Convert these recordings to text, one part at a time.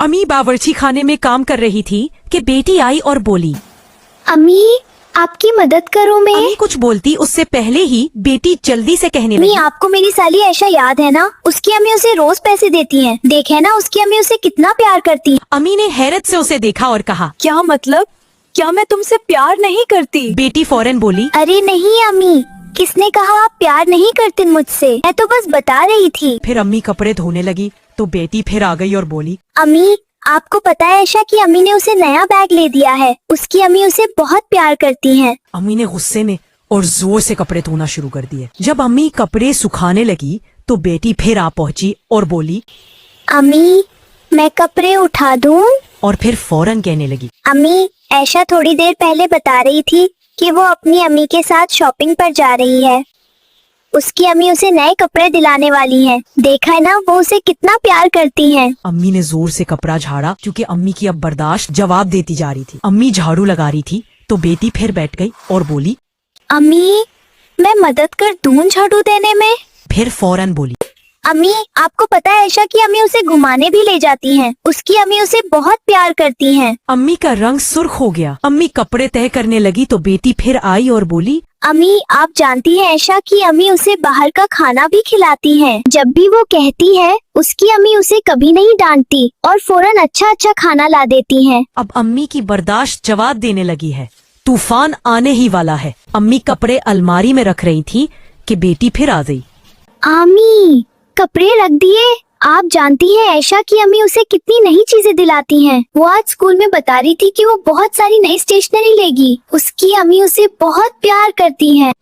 अम्मी बावर्ची खाने में काम कर रही थी कि बेटी आई और बोली, अम्मी आपकी मदद करो मैं। अम्मी कुछ बोलती उससे पहले ही बेटी जल्दी से कहने अम्मी लगी, आपको मेरी साली ऐशा याद है ना, उसकी अम्मी उसे रोज पैसे देती हैं। देखे ना उसकी अम्मी उसे कितना प्यार करती है। अम्मी ने हैरत से उसे देखा और कहा, क्या मतलब? क्या मैं तुमसे प्यार नहीं करती? बेटी फौरन बोली, अरे नहीं अम्मी, किसने कहा आप प्यार नहीं करते मुझसे, मैं तो बस बता रही थी। फिर अम्मी कपड़े धोने लगी तो बेटी फिर आ गई और बोली, अम्मी आपको पता है ऐशा की अम्मी ने उसे नया बैग ले दिया है, उसकी अम्मी उसे बहुत प्यार करती हैं। अम्मी ने गुस्से में और जोर से कपड़े धोना शुरू कर दिए। जब अम्मी कपड़े सुखाने लगी तो बेटी फिर आ पहुंची और बोली, अम्मी मैं कपड़े उठा दूं? और फिर फौरन कहने लगी, अम्मी ऐशा थोड़ी देर पहले बता रही थी कि वो अपनी अम्मी के साथ शॉपिंग पर जा रही है। उसकी अम्मी उसे नए कपड़े दिलाने वाली हैं। देखा है ना वो उसे कितना प्यार करती हैं। अम्मी ने जोर से कपड़ा झाड़ा क्योंकि अम्मी की अब बर्दाश्त जवाब देती जा रही थी। अम्मी झाड़ू लगा रही थी तो बेटी फिर बैठ गई और बोली, अम्मी मैं मदद कर दूं झाड़ू देने में? फिर फौरन बोली, अम्मी आपको पता है ऐशा की अम्मी उसे घुमाने भी ले जाती हैं। उसकी अम्मी उसे बहुत प्यार करती हैं। अम्मी का रंग सुर्ख हो गया। अम्मी कपड़े तय करने लगी तो बेटी फिर आई और बोली, अम्मी आप जानती हैं ऐशा की अम्मी उसे बाहर का खाना भी खिलाती हैं। जब भी वो कहती है उसकी अम्मी उसे कभी नहीं डांटती और फौरन अच्छा अच्छा खाना ला देती हैं। अब अम्मी की बर्दाश्त जवाब देने लगी है। तूफान आने ही वाला है। अम्मी कपड़े अलमारी में रख रही थी कि बेटी फिर आ गई। अम्मी कपड़े रख दिए? आप जानती हैं ऐशा की अम्मी उसे कितनी नई चीजें दिलाती हैं। वो आज स्कूल में बता रही थी कि वो बहुत सारी नई स्टेशनरी लेगी। उसकी अम्मी उसे बहुत प्यार करती हैं।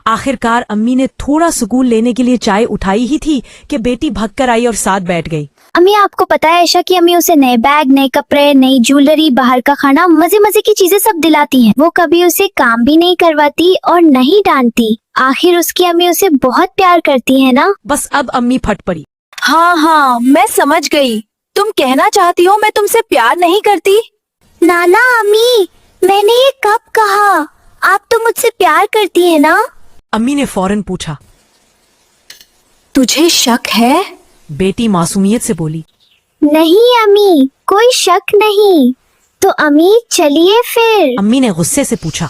आखिरकार अम्मी ने थोड़ा सुकून लेने के लिए चाय उठाई ही थी कि बेटी भगकर आई और साथ बैठ गई। अम्मी आपको पता है ऐशा की अम्मी उसे नए बैग, नए कपड़े, नई ज्वेलरी, बाहर का खाना, मजे मजे की चीजें सब दिलाती हैं। वो कभी उसे काम भी नहीं करवाती और नहीं डांटती। आखिर उसकी अम्मी उसे बहुत प्यार करती है ना। बस अब अम्मी फट पड़ी। हाँ मैं समझ गई। तुम कहना चाहती हो मैं तुमसे प्यार नहीं करती? नाना अम्मी मैंने ये कब कहा? आप तो मुझसे प्यार करती है ना। अम्मी ने फौरन पूछा। तुझे शक है? बेटी मासूमियत से बोली, नहीं अम्मी कोई शक नहीं। तो अम्मी चलिए फिर। अम्मी ने गुस्से से पूछा।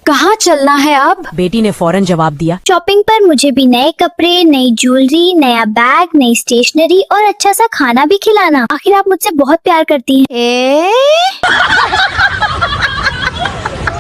कहाँ चलना है अब? बेटी ने फौरन जवाब दिया, शॉपिंग पर। मुझे भी नए कपड़े, नई ज्वेलरी, नया बैग, नई स्टेशनरी और अच्छा सा खाना भी खिलाना। आखिर आप मुझसे बहुत प्यार करती हैं।